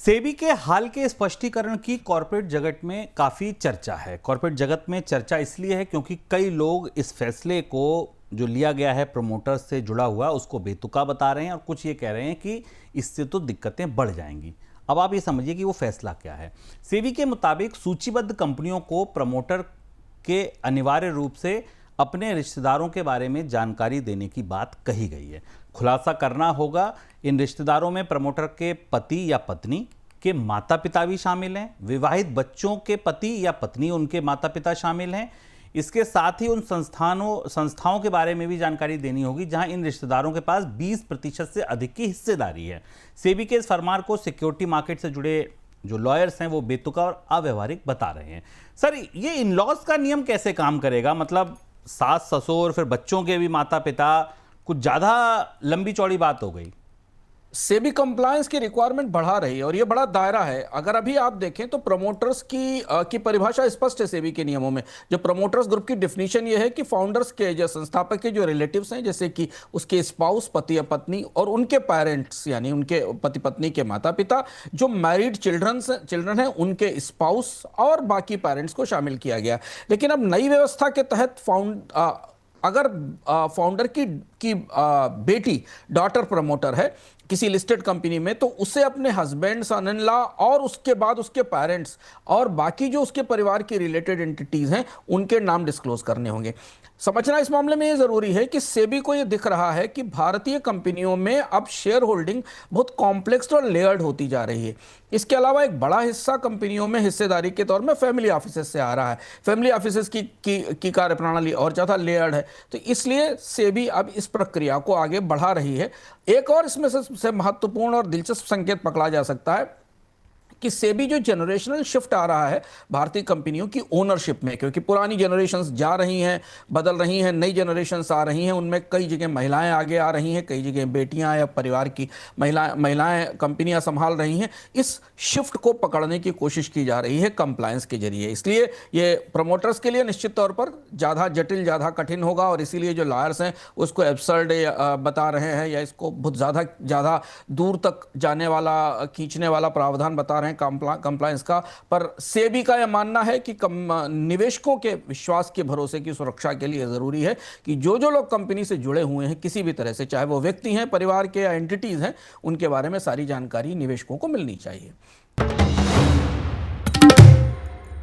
सेबी के हाल के स्पष्टीकरण की कॉर्पोरेट जगत में काफ़ी चर्चा है। कॉर्पोरेट जगत में चर्चा इसलिए है क्योंकि कई लोग इस फैसले को जो लिया गया है प्रमोटर्स से जुड़ा हुआ उसको बेतुका बता रहे हैं और कुछ ये कह रहे हैं कि इससे तो दिक्कतें बढ़ जाएंगी। अब आप ये समझिए कि वो फैसला क्या है। सेबी के मुताबिक सूचीबद्ध कंपनियों को प्रमोटर के अनिवार्य रूप से अपने रिश्तेदारों के बारे में जानकारी देने की बात कही गई है। खुलासा करना होगा। इन रिश्तेदारों में प्रमोटर के पति या पत्नी के माता पिता भी शामिल हैं, विवाहित बच्चों के पति या पत्नी उनके माता पिता शामिल हैं। इसके साथ ही उन संस्थाओं के बारे में भी जानकारी देनी होगी जहां इन रिश्तेदारों के पास 20% से अधिक की हिस्सेदारी है। सेबी के इस फरमान को सिक्योरिटी मार्केट से जुड़े जो लॉयर्स हैं वो बेतुका और अव्यवहारिक बता रहे हैं। सर, ये इन लॉज का नियम कैसे काम करेगा? मतलब सास ससुर फिर बच्चों के भी माता पिता, कुछ ज्यादा लंबी चौड़ी बात हो गई। सेबी कंप्लायंस की रिक्वायरमेंट बढ़ा रही है और ये बड़ा दायरा है। अगर अभी आप देखें तो प्रमोटर्स की परिभाषा स्पष्ट है सेबी के नियमों में। जो प्रमोटर्स ग्रुप की डेफिनेशन ये है कि फाउंडर्स के जो संस्थापक के जो रिलेटिव्स हैं, जैसे कि उसके स्पाउस पति या पत्नी और उनके पेरेंट्स यानी उनके पति पत्नी के माता पिता, जो मैरिड चिल्ड्रन हैं उनके स्पाउस और बाकी पेरेंट्स को शामिल किया गया। लेकिन अब नई व्यवस्था के तहत अगर फाउंडर की बेटी डॉटर प्रमोटर है किसी लिस्टेड कंपनी में, तो उसे अपने हस्बैंड सन इन लॉ और उसके बाद उसके पेरेंट्स और बाकी जो उसके परिवार की रिलेटेड एंटिटीज हैं उनके नाम डिस्क्लोज करने होंगे। समझना इस मामले में ये जरूरी है कि सेबी को ये दिख रहा है कि भारतीय कंपनियों में अब शेयर होल्डिंग बहुत कॉम्प्लेक्स और लेयर्ड होती जा रही है। इसके अलावा एक बड़ा हिस्सा कंपनियों में हिस्सेदारी के तौर में फैमिली ऑफिसेस से आ रहा है। फैमिली ऑफिसेस की कार्यप्रणाली और ज़्यादा लेयर्ड है, तो इसलिए सेबी अब इस प्रक्रिया को आगे बढ़ा रही है। एक और इसमें से महत्वपूर्ण और दिलचस्प संकेत पकड़ा जा सकता है कि सेबी जो जनरेशनल शिफ्ट आ रहा है भारतीय कंपनियों की ओनरशिप में, क्योंकि पुरानी जनरेशंस जा रही हैं, बदल रही हैं, नई जनरेशंस आ रही हैं, उनमें कई जगह महिलाएं आगे आ रही हैं, कई जगह बेटियां या परिवार की महिलाएं कंपनियां संभाल रही हैं। इस शिफ्ट को पकड़ने की कोशिश की जा रही है कंप्लायंस के जरिए। इसलिए ये प्रमोटर्स के लिए निश्चित तौर पर ज़्यादा जटिल, ज़्यादा कठिन होगा और इसीलिए जो लॉयर्स हैं उसको एब्सर्ड बता रहे हैं या इसको बहुत ज़्यादा दूर तक जाने वाला, खींचने वाला प्रावधान बता रहे हैं कंप्लायंस का। पर सेबी का यह मानना है कि निवेशकों के विश्वास के भरोसे की सुरक्षा के लिए जरूरी है कि जो लोग कंपनी से जुड़े हुए हैं किसी भी तरह से, चाहे वो व्यक्ति हैं, परिवार के या एंटिटीज हैं, उनके बारे में सारी जानकारी निवेशकों को मिलनी चाहिए।